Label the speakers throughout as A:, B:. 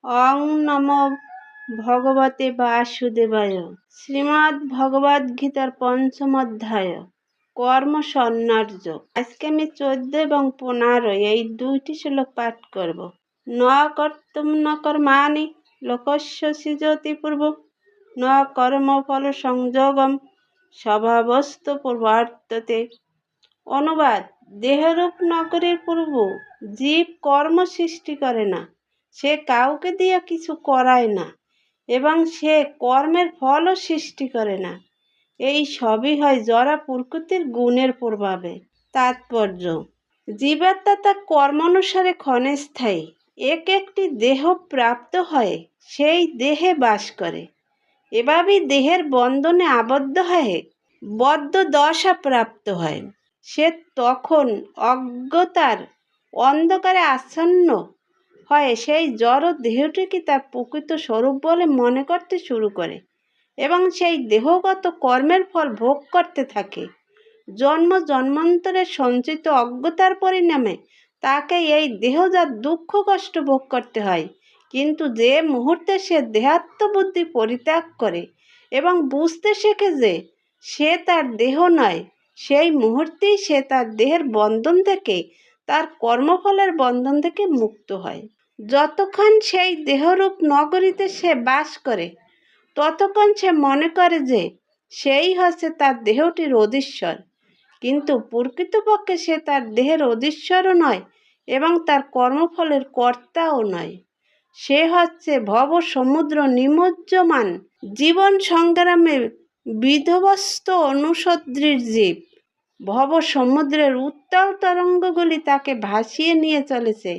A: অং নমো ভগবতে বাসুদেবায়। শ্রীমদ্ ভগবদ গীতার পঞ্চম অধ্যায় কর্ম সন্ন্যাস। আজকে আমি 14 এবং 15 এই দুইটি শ্লোক পাঠ করব। ন কর্তুম ন কর্মাণি লোকস্য সৃজতি পূর্ব ন কর্মফল সংযোগম স্বভাবস্তু প্রবর্ততে। অনুবাদ: দেহরূপ নগরীর পূর্ব জীব কর্ম সৃষ্টি করে না, সে কাউকে দিয়ে কিছু করায় না এবং সে কর্মের ফলও সৃষ্টি করে না। এই সবই হয় জড়া প্রকৃতির গুণের প্রভাবে। তাৎপর্য: জীবাত্মা তার কর্মানুসারে ক্ষণস্থায়ী এক একটি দেহ প্রাপ্ত হয়, সেই দেহে বাস করে। এভাবেই দেহের বন্ধনে আবদ্ধ হয়ে বদ্ধ দশা প্রাপ্ত হয়। সে তখন অজ্ঞতার অন্ধকারে আচ্ছন্ন হয়ে সেই জড় দেহটিকে তার প্রকৃত স্বরূপ বলে মনে করতে শুরু করে এবং সেই দেহগত কর্মের ফল ভোগ করতে থাকে। জন্ম জন্মান্তরের সঞ্চিত অজ্ঞতার পরিণামে তাকে এই দেহজাত দুঃখ কষ্ট ভোগ করতে হয়। কিন্তু যে মুহূর্তে সে দেহাত্মবুদ্ধি পরিত্যাগ করে এবং বুঝতে শেখে যে সে তার দেহ নয়, সেই মুহূর্তেই সে তার দেহের বন্ধন থেকে, তার কর্মফলের বন্ধন থেকে মুক্ত হয়। যতক্ষণ সেই দেহরূপ নগরীতে সে বাস করে ততক্ষণ সে মনে করে যে সেই হচ্ছে তার দেহটির অধীশ্বর, কিন্তু প্রকৃতপক্ষে সে তার দেহের অধীশ্বরও নয় এবং তার কর্মফলের কর্তাও নয়। সে হচ্ছে ভব সমুদ্র নিমজ্জমান জীবন সংগ্রামে বিধ্বস্ত অনুসদৃশ জীব। ভব সমুদ্রের উত্তাল তরঙ্গগুলি তাকে ভাসিয়ে নিয়ে চলেছে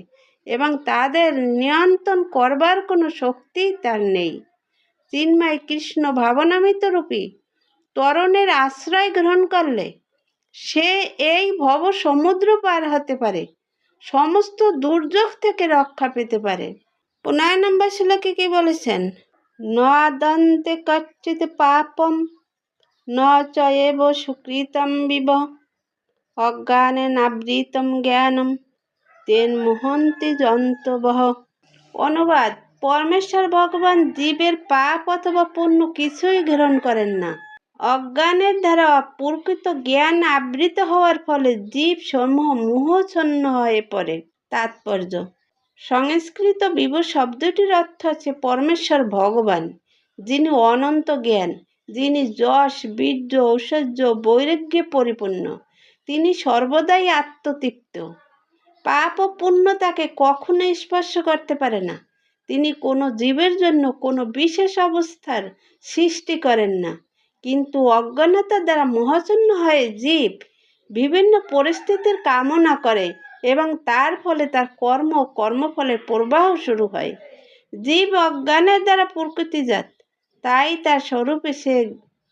A: এবং তাদের নিয়ন্ত্রণ করবার কোনো শক্তি তার নেই। চিন্ময় কৃষ্ণ ভাবনামৃত রূপী তরণের আশ্রয় গ্রহণ করলে সে এই ভব সমুদ্র পার হতে পারে, সমস্ত দুর্যোগ থেকে রক্ষা পেতে পারে। 15 নম্বর শ্লোকে কি বলেছেন? ন দন্তে কচ্চিৎ পাপম ন চ এব সুকৃতম বিব অজ্ঞানে নাবৃতম জ্ঞানম তেন মুহন্তি জন্তবঃ। অনুবাদ: পরমেশ্বর ভগবান জীবের পাপ অথবা পুণ্য কিছুই গ্রহণ করেন না। অজ্ঞানের দ্বারা প্রকৃত জ্ঞান আবৃত হওয়ার ফলে জীব সমূহ মোহচ্ছন্ন হয়ে পড়ে। তাৎপর্য: সংস্কৃত বিভু শব্দটির অর্থ হচ্ছে পরমেশ্বর ভগবান, যিনি অনন্ত জ্ঞান, যিনি যশ বীর্য ঐশ্বর্য বৈরাগ্যে পরিপূর্ণ। তিনি সর্বদাই আত্মতৃপ্ত। পাপ ও পুণ্য তাকে কখনোই স্পর্শ করতে পারে না। তিনি কোনো জীবের জন্য কোনো বিশেষ অবস্থার সৃষ্টি করেন না, কিন্তু অজ্ঞানতার দ্বারা মোহাচ্ছন্ন হয়ে জীব বিভিন্ন পরিস্থিতির কামনা করে এবং তার ফলে তার কর্মফলের প্রবাহ শুরু হয়। জীব অজ্ঞানের দ্বারা প্রকৃতিজাত, তাই তার স্বরূপে সে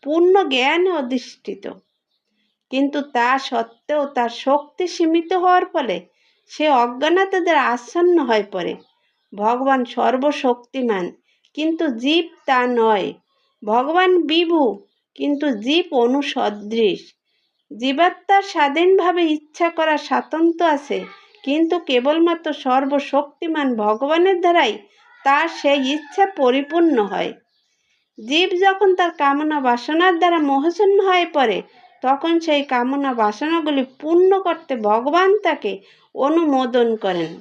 A: পূর্ণ জ্ঞানে অধিষ্ঠিত, কিন্তু তা সত্ত্বেও তার শক্তি সীমিত হওয়ার ফলে সে অজ্ঞানতা দ্বারা আচ্ছন্ন হয়ে পড়ে। ভগবান সর্বশক্তিমান, কিন্তু জীব তা নয়। ভগবান বিভু, কিন্তু জীব অনুসদৃশ। জীবাত্মার স্বাধীনভাবে ইচ্ছা করার স্বাতন্ত্র্য আছে, কিন্তু কেবলমাত্র সর্বশক্তিমান ভগবানের দ্বারাই তার সেই ইচ্ছা পরিপূর্ণ হয়। জীব যখন তার কামনা বাসনার দ্বারা মোহাচ্ছন্ন হয়ে পড়ে, তখন সেই কামনা বাসনাগুলি পূর্ণ করতে ভগবান তাকে অনুমোদন করেন,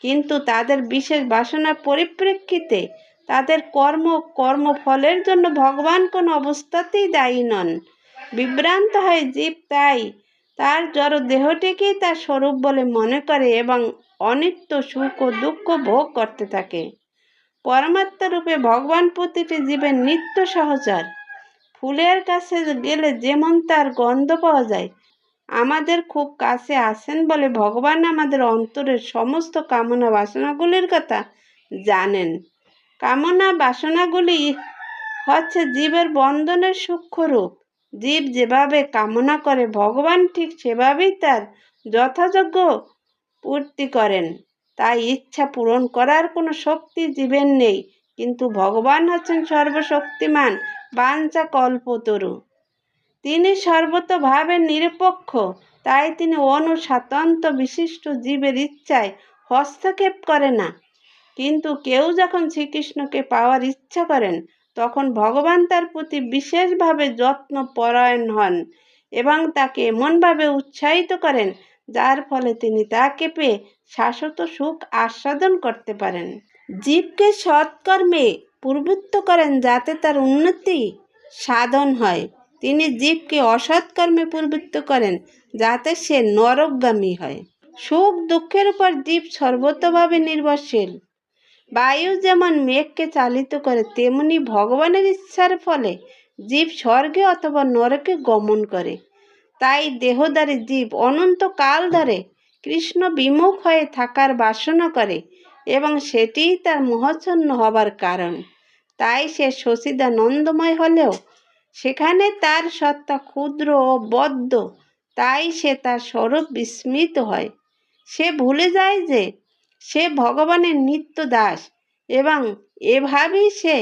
A: কিন্তু তাদের বিশেষ বাসনার পরিপ্রেক্ষিতে তাদের কর্মফলের জন্য ভগবান কোনো অবস্থাতেই দায়ী নন। বিভ্রান্ত হয়ে জীব তাই তার জড় দেহটিকেই তার স্বরূপ বলে মনে করে এবং অনিত্য সুখ ও দুঃখ ভোগ করতে থাকে। পরমাত্মা রূপে ভগবান প্রতিটি জীবের নিত্য সহচর। ফুলের কাছে গেলে যেমন তার গন্ধ পাওয়া যায়, আমাদের খুব কাছে আছেন বলে ভগবান আমাদের অন্তরের সমস্ত কামনা বাসনাগুলির কথা জানেন। কামনা বাসনাগুলি হচ্ছে জীবের বন্ধনের সূক্ষ্ম রূপ। জীব যেভাবে কামনা করে, ভগবান ঠিক সেভাবেই তার যথাযোগ্য পূর্তি করেন। তাই ইচ্ছা পূরণ করার কোনো শক্তি জীবের নেই, কিন্তু ভগবান হচ্ছেন সর্বশক্তিমান বাঞ্ছা কল্পতরু। তিনি সর্বতোভাবে নিরপেক্ষ, তাই তিনি স্বাতন্ত্র্য বিশিষ্ট জীবের ইচ্ছায় হস্তক্ষেপ করে না। কিন্তু কেউ যখন শ্রীকৃষ্ণকে পাওয়ার ইচ্ছা করেন তখন ভগবান তার প্রতি বিশেষভাবে যত্ন পরায়ণ হন এবং তাকে এমনভাবে উৎসাহিত করেন যার ফলে তিনি তাকে পেয়ে শাশ্বত সুখ আস্বাদন করতে পারেন। জীবকে সৎকর্মে প্রবৃত্ত করেন যাতে তার উন্নতি সাধন হয়। তিনি জীবকে অসৎকর্মে প্রবৃত্ত করেন যাতে সে নরকগামী হয়। সুখ দুঃখের উপর জীব সর্বতভাবে নির্ভরশীল। বায়ু যেমন মেঘকে চালিত করে তেমনি ভগবানের ইচ্ছার ফলে জীব স্বর্গে অথবা নরকে গমন করে। তাই দেহধারী জীব অনন্তকাল ধরে কৃষ্ণ বিমুখ হয়ে থাকার বাসনা করে এবং সেটিই তার মোহাচ্ছন্ন হবার কারণ। তাই সে সচিদানন্দময় হলেও সেখানে তার সত্তা ক্ষুদ্র ও বদ্ধ। তাই সে তার স্বরূপ বিস্মৃত হয়। সে ভুলে যায় যে সে ভগবানের নিত্য দাস এবং এভাবেই সে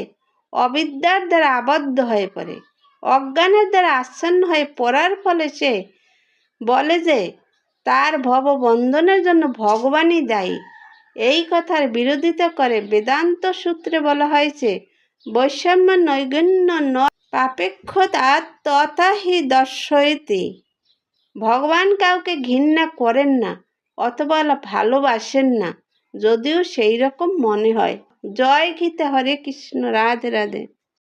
A: অবিদ্যার দ্বারা আবদ্ধ হয়ে পড়ে। অজ্ঞানের দ্বারা আচ্ছন্ন হয়ে পড়ার ফলে সে বলে যে তার ভববন্ধনের জন্য ভগবানই দায়ী। এই কথার বিরোধিতা করে বেদান্ত সূত্রে বলা হয়েছে বৈষম্য নৈগুণ্য ন পাপেক্ষতা তথা হি দর্শয়তি। ভগবান কাউকে ঘৃণা করেন না অথবা ভালোবাসেন না, যদিও সেই রকম মনে হয়। জয় গীতা। হরে কৃষ্ণ। রাধে রাধে।